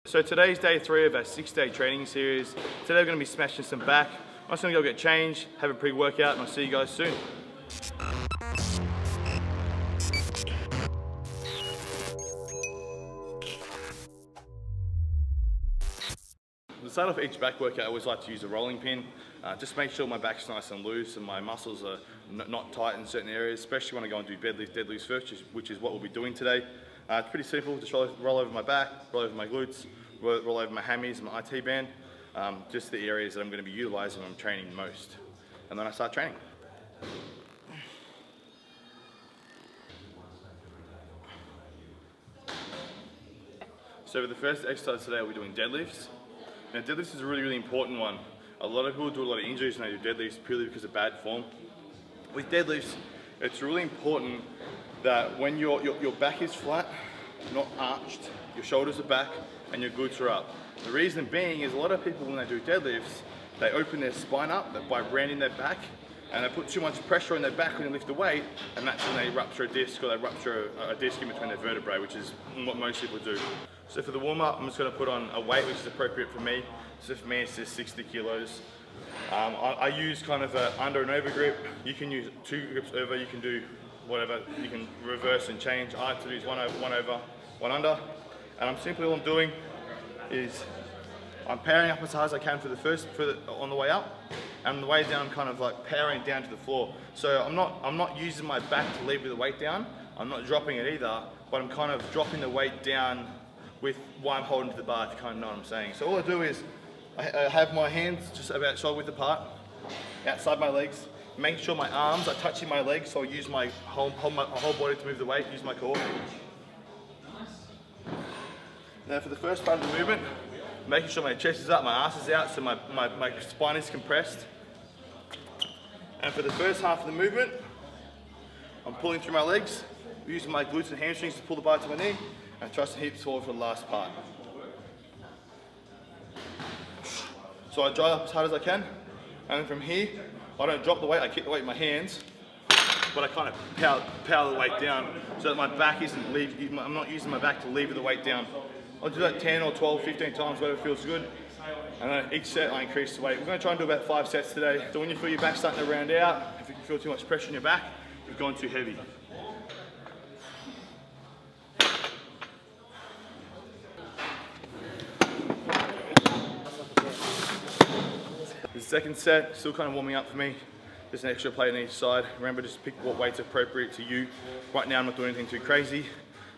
So today's day 3 of our 6-day training series. Today we're going to be smashing some back. I'm just going to go get changed, have a pre-workout, and I'll see you guys soon. To start off each back workout, I always like to use a rolling pin. Just make sure my back's nice and loose and my muscles are not tight in certain areas, especially when I go and do deadlifts first, which is what we'll be doing today. It's pretty simple, just roll over my back, roll over my glutes, roll over my hammies and my IT band, just the areas that I'm going to be utilising when I'm training most. And then I start training. So for the first exercise today, we're doing deadlifts. Now deadlifts is a really important one. A lot of people do a lot of injuries when they do deadlifts purely because of bad form. With deadlifts, it's really important that when your back is flat, not arched, your shoulders are back, and your glutes are up. The reason being is a lot of people when they do deadlifts, they open their spine up by rounding their back, and they put too much pressure on their back when they lift the weight, and that's when they rupture a disc or they rupture a disc in between their vertebrae, which is what most people do. So for the warm-up, I'm just going to put on a weight which is appropriate for me. So for me, it's just 60 kilos. I use kind of an under and over grip. You can use 2 grips over, you can do whatever, you can reverse and change. I like to use one over, one under. And all I'm doing is I'm powering up as hard as I can on the way up, and on the way down I'm kind of like powering down to the floor. So I'm not using my back to lever the weight down. I'm not dropping it either, but I'm kind of dropping the weight down with why I'm holding to the bar, if you kind of know what I'm saying. So all I do is I have my hands just about shoulder width apart, outside my legs, making sure my arms are touching my legs, so I use my whole body to move the weight, use my core. Now for the first part of the movement, making sure my chest is up, my ass is out, so my spine is compressed. And for the first half of the movement, I'm pulling through my legs, using my glutes and hamstrings to pull the bar to my knee, and thrust the hips forward for the last part. So I drive up as hard as I can, and then from here, I don't drop the weight, I keep the weight in my hands, but I kind of power the weight down so that my back I'm not using my back to lever the weight down. I'll do that 10 or 12, 15 times, whatever feels good. And then each set I increase the weight. We're going to try and do about 5 sets today. So when you feel your back starting to round out, if you feel too much pressure in your back, you've gone too heavy. The second set, still kind of warming up for me. Just an extra plate on each side. Remember, just pick what weight's appropriate to you. Right now I'm not doing anything too crazy.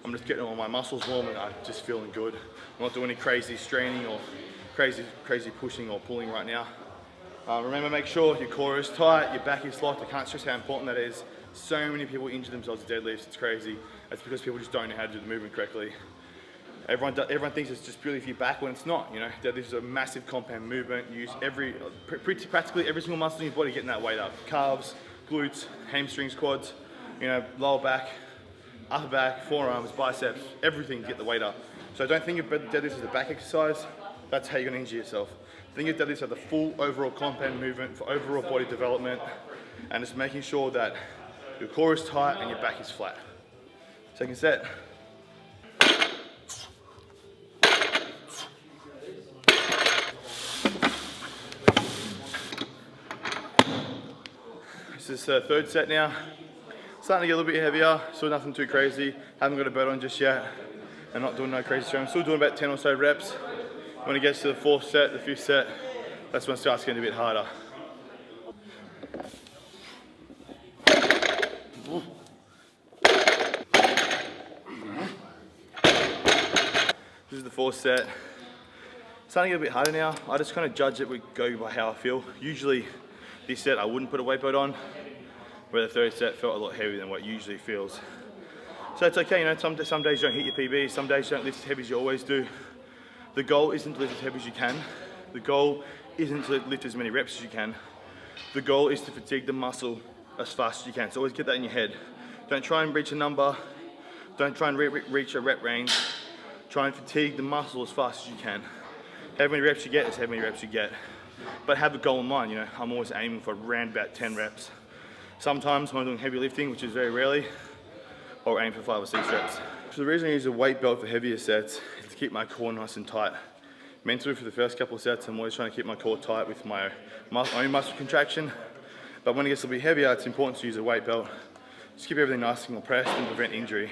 I'm just getting all my muscles warm and I'm just feeling good. I'm not doing any crazy straining or crazy pushing or pulling right now. Remember, make sure your core is tight, your back is locked. I can't stress how important that is. So many people injure themselves with deadlifts, it's crazy. It's because people just don't know how to do the movement correctly. Everyone thinks it's just purely for your back when it's not. You know, deadlift is a massive compound movement. You use practically every single muscle in your body getting that weight up. Calves, glutes, hamstrings, quads, you know, lower back, upper back, forearms, biceps, everything to get the weight up. So don't think of deadlifts as a back exercise. That's how you're going to injure yourself. Think of deadlifts as the full overall compound movement for overall body development, and it's making sure that your core is tight and your back is flat. Second set. This is the third set now. Starting to get a little bit heavier, still nothing too crazy. Haven't got a belt on just yet. I'm not doing no crazy strength. I'm still doing about 10 or so reps. When it gets to the 4th set, the 5th set, that's when it starts getting a bit harder. This is the 4th set. Starting to get a bit harder now. I just kind of judge it, go by how I feel. Usually this set I wouldn't put a weight belt on, where the 3rd set felt a lot heavier than what it usually feels. So it's okay, you know, some days you don't hit your PB, some days you don't lift as heavy as you always do. The goal isn't to lift as heavy as you can. The goal isn't to lift as many reps as you can. The goal is to fatigue the muscle as fast as you can. So always get that in your head. Don't try and reach a number. Don't try and reach a rep range. Try and fatigue the muscle as fast as you can. How many reps you get is how many reps you get. But have a goal in mind, you know. I'm always aiming for around about 10 reps. Sometimes when I'm doing heavy lifting, which is very rarely, I'll aim for 5 or 6 reps. So the reason I use a weight belt for heavier sets is keep my core nice and tight. Mentally for the first couple of sets, I'm always trying to keep my core tight with my own muscle contraction. But when it gets a bit heavier, it's important to use a weight belt. Just keep everything nice and compressed and prevent injury.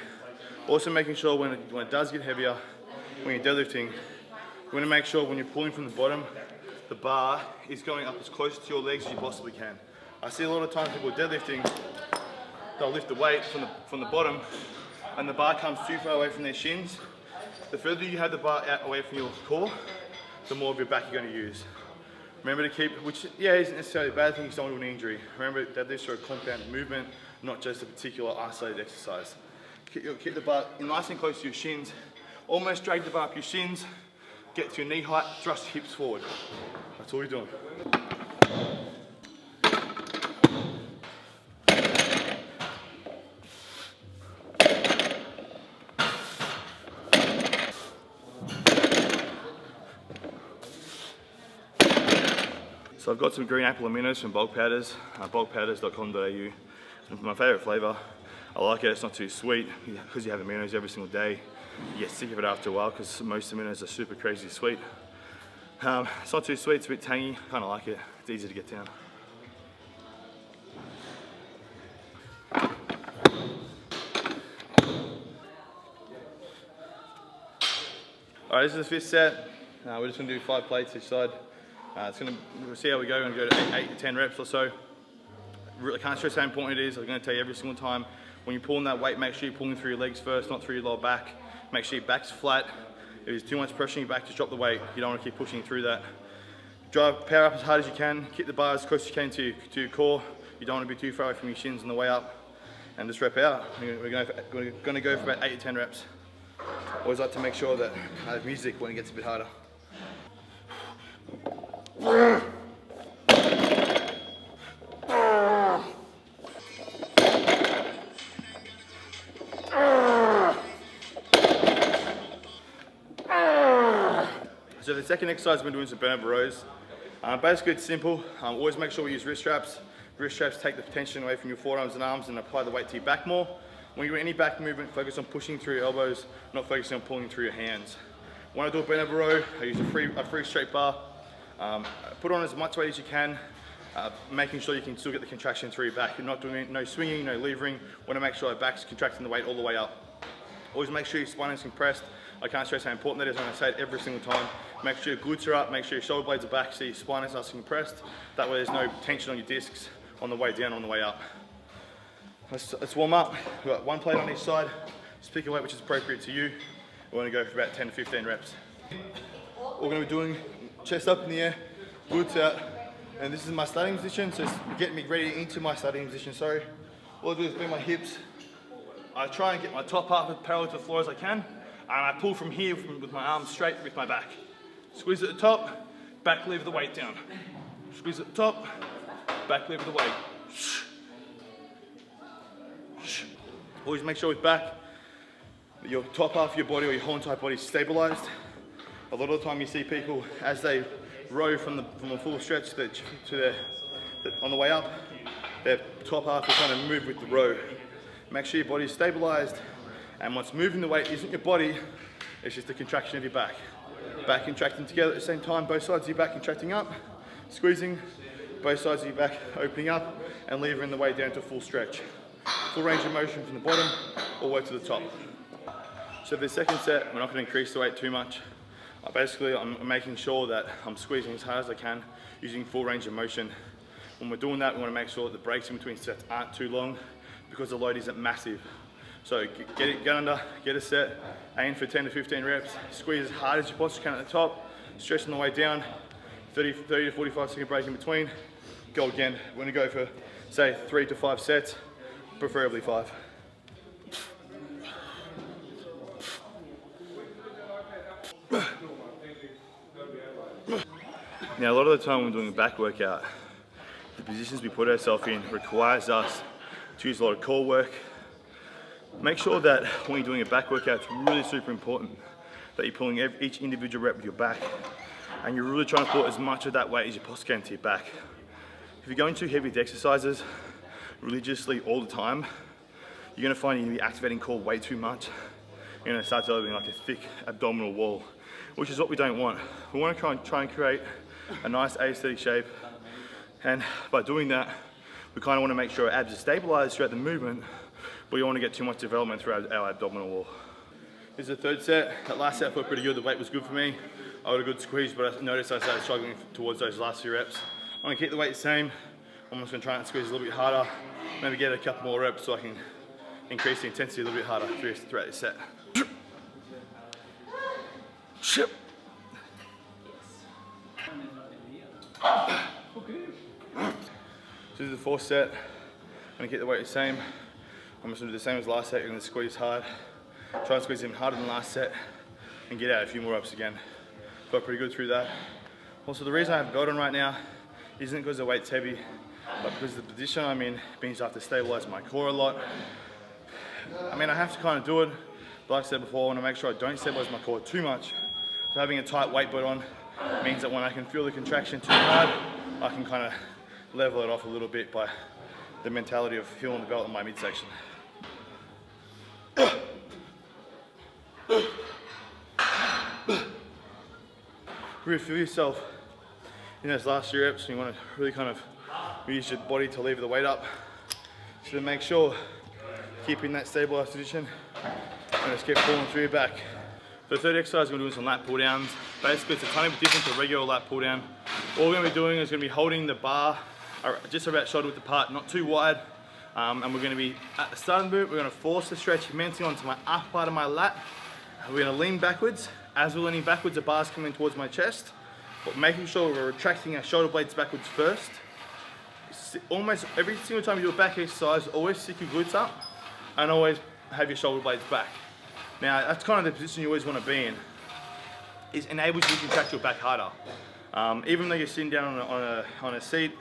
Also making sure when it does get heavier, when you're deadlifting, you want to make sure when you're pulling from the bottom, the bar is going up as close to your legs as you possibly can. I see a lot of times people deadlifting, they'll lift the weight from the bottom and the bar comes too far away from their shins. The further you have the bar out away from your core, the more of your back you're going to use. Remember to keep, which isn't necessarily a bad thing, you don't want an injury. Remember that deadlifts are a compounded movement, not just a particular isolated exercise. Keep the bar nice and close to your shins, almost drag the bar up your shins, get to your knee height, thrust hips forward. That's all you're doing. So I've got some green apple aminos from bulk powders, bulkpowders.com.au. It's my favourite flavour. I like it, it's not too sweet. Because you have aminos every single day, you get sick of it after a while because most aminos are super crazy sweet. It's not too sweet, it's a bit tangy, kind of like it. It's easy to get down. Alright, this is the 5th set. We're just going to do 5 plates each side. We'll see how we go. We're going to go to 8 to 10 reps or so. I can't stress how important it is. I'm going to tell you every single time, when you're pulling that weight, make sure you're pulling through your legs first, not through your lower back. Make sure your back's flat. If there's too much pressure on your back, just drop the weight. You don't want to keep pushing through that. Power up as hard as you can. Keep the bar as close as you can to your core. You don't want to be too far away from your shins on the way up. And just rep out. We're going to go for about 8 to 10 reps. Always like to make sure that I have music when it gets a bit harder. So the second exercise, we're doing some burnover rows. Basically it's simple. Always make sure we use wrist straps. Wrist straps take the tension away from your forearms and arms and apply the weight to your back more. When you do any back movement, focus on pushing through your elbows, not focusing on pulling through your hands. When I do a burnover row, I use a free straight bar. Put on as much weight as you can, making sure you can still get the contraction through your back. You're not doing no swinging, no levering. Want to make sure your back's contracting the weight all the way up. Always make sure your spine is compressed. I can't stress how important that is. I'm going to say it every single time. Make sure your glutes are up, make sure your shoulder blades are back so your spine is nice and compressed. That way there's no tension on your discs on the way down, on the way up. Let's warm up. We've got 1 plate on each side. Just pick a weight which is appropriate to you. We're going to go for about 10 to 15 reps. We're going to be doing chest up in the air, glutes out, and this is my starting position, so it's getting me ready into my starting position, sorry. All I do is bend my hips. I try and get my top half as parallel to the floor as I can, and I pull from here with my arms straight with my back. Squeeze at the top, back lever the weight down. Squeeze at the top, back lever the weight. Always make sure with back, that your top half of your body or your whole entire body is stabilized. A lot of the time you see people, as they row from a full stretch on the way up, their top half is trying to move with the row. Make sure your body is stabilized, and what's moving the weight isn't your body, it's just the contraction of your back. Back contracting together at the same time, both sides of your back contracting up, squeezing, both sides of your back opening up, and levering the weight down to a full stretch. Full range of motion from the bottom all the way to the top. So for the second set, we're not going to increase the weight too much. I'm making sure that I'm squeezing as hard as I can, using full range of motion. When we're doing that, we want to make sure that the breaks in between sets aren't too long because the load isn't massive. So get under, get a set, aim for 10 to 15 reps, squeeze as hard as you possibly can at the top, stretch on the way down, 30 to 45 second break in between, go again. We're going to go for, say, 3 to 5 sets, preferably 5. Now, a lot of the time when we're doing a back workout, the positions we put ourselves in requires us to use a lot of core work. Make sure that when you're doing a back workout, it's really super important that you're pulling each individual rep with your back, and you're really trying to pull as much of that weight as you possibly can to your back. If you're going too heavy with exercises religiously all the time, you're going to find you're going to be activating core way too much, you're going to start developing like a thick abdominal wall, which is what we don't want. We want to try and create a nice aesthetic shape, and by doing that, we kind of want to make sure our abs are stabilized throughout the movement, but you don't want to get too much development through our abdominal wall. This is the third set. That last set felt pretty good. The weight was good for me. I got a good squeeze, but I noticed I started struggling towards those last few reps. I'm going to keep the weight the same. I'm just going to try and squeeze a little bit harder, maybe get a couple more reps so I can increase the intensity a little bit harder throughout this set. So this is the fourth set. I'm going to keep the weight the same. I'm just going to do the same as last set. You're going to squeeze hard. Try and squeeze even harder than last set and get out a few more reps again. Felt pretty good through that. Also, the reason I have a belt on right now isn't because the weight's heavy, but because of the position I'm in means I have to stabilize my core a lot. I mean, I have to kind of do it, but like I said before, I want to make sure I don't stabilize my core too much. So having a tight weight belt on means that when I can feel the contraction too hard, I can kind of level it off a little bit by the mentality of feeling the belt in my midsection. Really feel yourself in those last few reps, and you want to really kind of use your body to lever the weight up. So to make sure keeping that stabilized position and just keep pulling through your back. For the third exercise, we're going to do some lat pull downs. Basically, it's a tiny bit different to a regular lat pull down. All we're going to be doing is going to be holding the bar just about shoulder width apart, not too wide. And we're going to be, at the start of the movement, we're going to force the stretch immensely onto my upper part of my lat. We're going to lean backwards. As we're leaning backwards, the bar's coming towards my chest, but making sure we're retracting our shoulder blades backwards first. Almost every single time you do a back exercise, always stick your glutes up and always have your shoulder blades back. Now, that's kind of the position you always want to be in. It enables you to contract your back harder. Even though you're sitting down on a seat,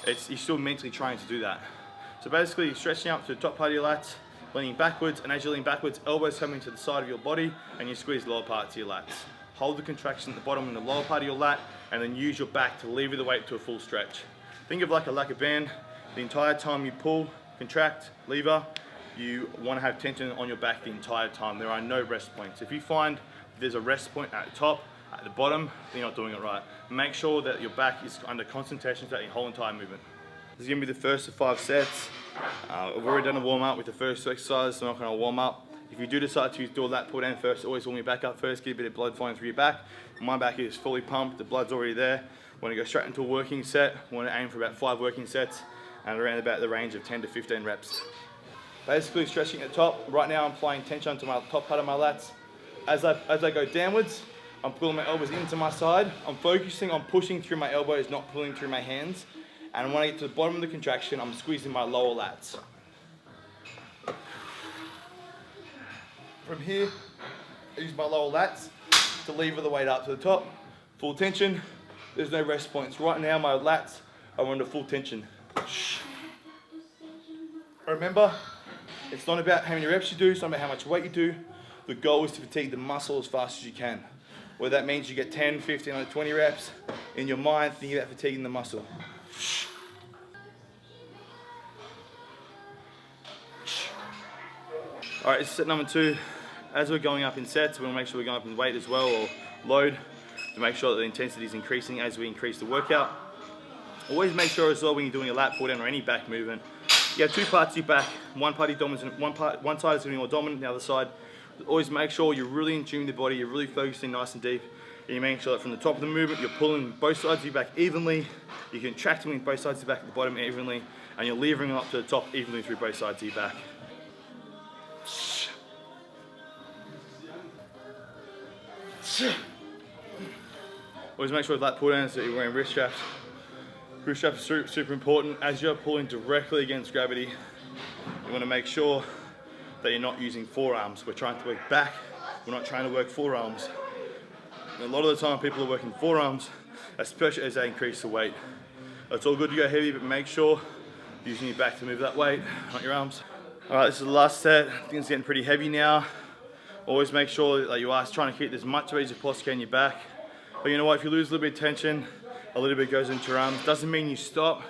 you're still mentally trying to do that. So basically, you're stretching up to the top part of your lats, leaning backwards, and as you lean backwards, elbows coming to the side of your body, and you squeeze the lower parts of your lats. Hold the contraction at the bottom and the lower part of your lat, and then use your back to lever the weight to a full stretch. Think of like a lacquer band. The entire time you pull, contract, lever, you want to have tension on your back the entire time. There are no rest points. If you find there's a rest point at the top, at the bottom, then you're not doing it right. Make sure that your back is under constant tension throughout your whole entire movement. This is going to be the first of 5 sets. I've already done a warm up with the first 2 exercises, so I'm not going to warm up. If you do decide to do a lat pull down first, always warm your back up first, get a bit of blood flowing through your back. My back is fully pumped, the blood's already there. Want to go straight into a working set. Want to aim for about 5 working sets and around about the range of 10 to 15 reps. Basically stretching at the top. Right now I'm applying tension onto my top part of my lats. As I go downwards, I'm pulling my elbows into my side. I'm focusing on pushing through my elbows, not pulling through my hands. And when I get to the bottom of the contraction, I'm squeezing my lower lats. From here, I use my lower lats to lever the weight up to the top. Full tension, there's no rest points. Right now my lats are under full tension. Remember, it's not about how many reps you do, it's not about how much weight you do. The goal is to fatigue the muscle as fast as you can. Whether that means you get 10, 15, or 20 reps, in your mind, think about fatiguing the muscle. All right, this is set number 2. As we're going up in sets, we want to make sure we're going up in weight as well, or load, to make sure that the intensity is increasing as we increase the workout. Always make sure as well when you're doing a lat pull down or any back movement, you have 2 parts of your back. One side is going to be more dominant, the other side. Always make sure you're really in tune with the body, you're really focusing nice and deep. And you're making sure that from the top of the movement, you're pulling both sides of your back evenly, you're contracting with both sides of the back at the bottom evenly, and you're levering up to the top evenly through both sides of your back. Always make sure with lat pull downs that you're wearing wrist straps. Wrist straps are super important. As you're pulling directly against gravity, you want to make sure that you're not using forearms. We're trying to work back, we're not trying to work forearms. And a lot of the time people are working forearms, especially as they increase the weight. It's all good to go heavy, but make sure you're using your back to move that weight, not your arms. All right, this is the last set. I think it's getting pretty heavy now. Always make sure that you are trying to keep as much weight as you possibly can in your back. But you know what, if you lose a little bit of tension, a little bit goes into your arms. Doesn't mean you stop.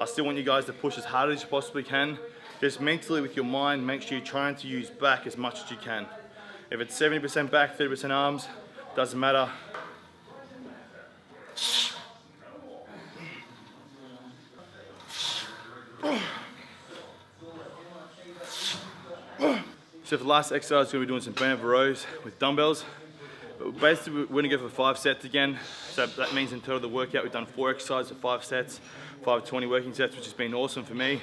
I still want you guys to push as hard as you possibly can. Just mentally with your mind, make sure you're trying to use back as much as you can. If it's 70% back, 30% arms, doesn't matter. So for the last exercise, we're going to be doing some burnout rows with dumbbells. But basically, we're going to go for 5 sets again. So that means in total the workout, we've done 4 exercises of 5 sets, 5 20 working sets, which has been awesome for me.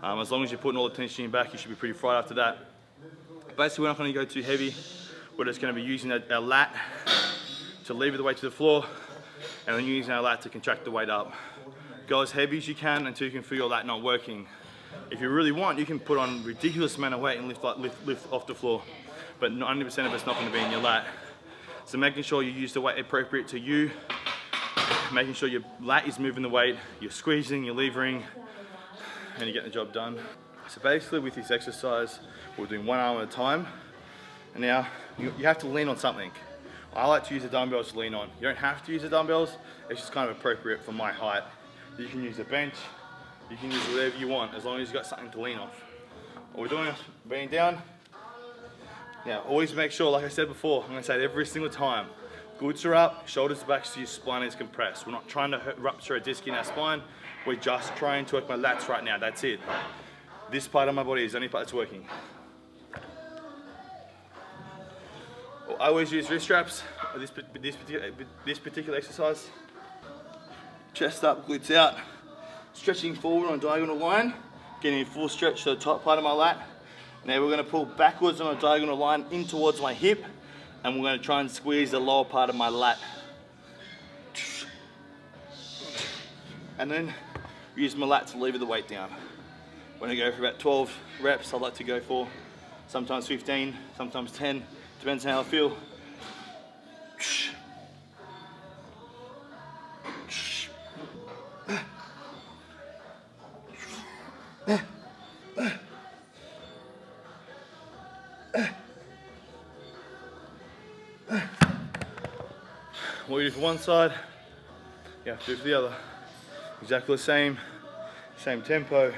As long as you're putting all the tension in your back, you should be pretty fried after that. Basically, we're not going to go too heavy. We're just going to be using our lat to lever the weight to the floor, and then using our lat to contract the weight up. Go as heavy as you can until you can feel your lat not working. If you really want, you can put on a ridiculous amount of weight and lift off the floor, but 90% of it's not going to be in your lat. So making sure you use the weight appropriate to you, making sure your lat is moving the weight, you're squeezing, you're levering, and you're getting the job done. So basically with this exercise, we're doing one arm at a time. And now you have to lean on something. I like to use the dumbbells to lean on. You don't have to use the dumbbells, it's just kind of appropriate for my height. You can use a bench, you can use whatever you want, as long as you've got something to lean off. What we're doing is bending down. Now, always make sure, like I said before, I'm going to say it every single time, glutes are up, shoulders are back, so your spine is compressed. We're not trying to rupture a disc in our spine, we're just trying to work my lats right now, that's it. This part of my body is the only part that's working. I always use wrist straps for this particular exercise. Chest up, glutes out, stretching forward on a diagonal line, getting a full stretch to the top part of my lat. Now we're going to pull backwards on a diagonal line in towards my hip, and we're going to try and squeeze the lower part of my lat. And then use my lat to lever the weight down. When I go for about 12 reps, I like to go for sometimes 15, sometimes 10, depends on how I feel. What you do for one side, you have to do for the other. Exactly the same tempo,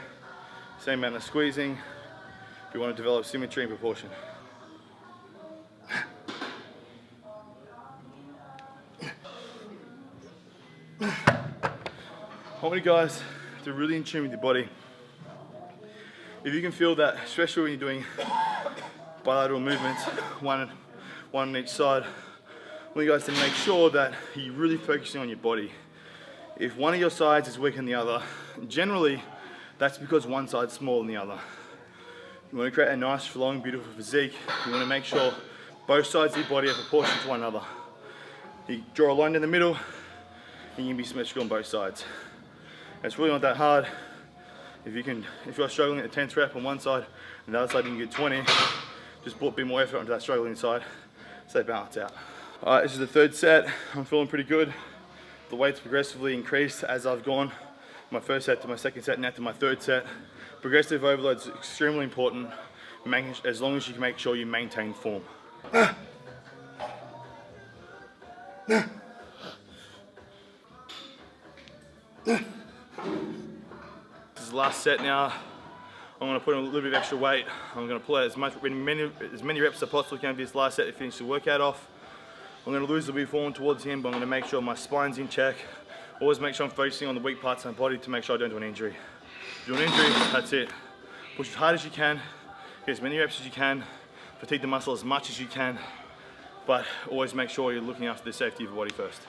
same amount of squeezing, if you want to develop symmetry and proportion. I want you guys to really in tune with your body. If you can feel that, especially when you're doing bilateral movements, one on each side, I want you guys to make sure that you're really focusing on your body. If one of your sides is weaker than the other, generally that's because one side's smaller than the other. You want to create a nice, flowing, beautiful physique. You want to make sure both sides of your body are proportional to one another. You draw a line in the middle, and you can be symmetrical on both sides. It's really not that hard. If you're struggling at the 10th rep on one side, and the other side you can get 20, just put a bit more effort onto that struggling side, so they balance out. All right, this is the 3rd set. I'm feeling pretty good. The weight's progressively increased as I've gone my 1st set to my 2nd set, now to my 3rd set. Progressive overload is extremely important, as long as you can make sure you maintain form. This is the last set now. I'm going to put in a little bit of extra weight. I'm going to pull out as many reps as I possibly can for this last set to finish the workout off. I'm going to lose a little bit of form towards the end, but I'm going to make sure my spine's in check. Always make sure I'm focusing on the weak parts of my body to make sure I don't do an injury. If you do an injury, that's it. Push as hard as you can, get as many reps as you can, fatigue the muscle as much as you can, but always make sure you're looking after the safety of your body first.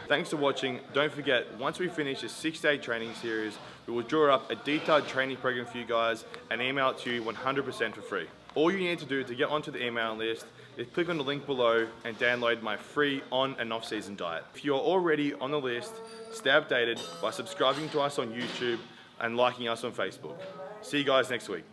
Thanks for watching. Don't forget, once we finish the 6-day training series, we will draw up a detailed training program for you guys and email it to you 100% for free. All you need to do to get onto the email list is click on the link below and download my free on and off season diet. If you're already on the list, stay updated by subscribing to us on YouTube and liking us on Facebook. See you guys next week.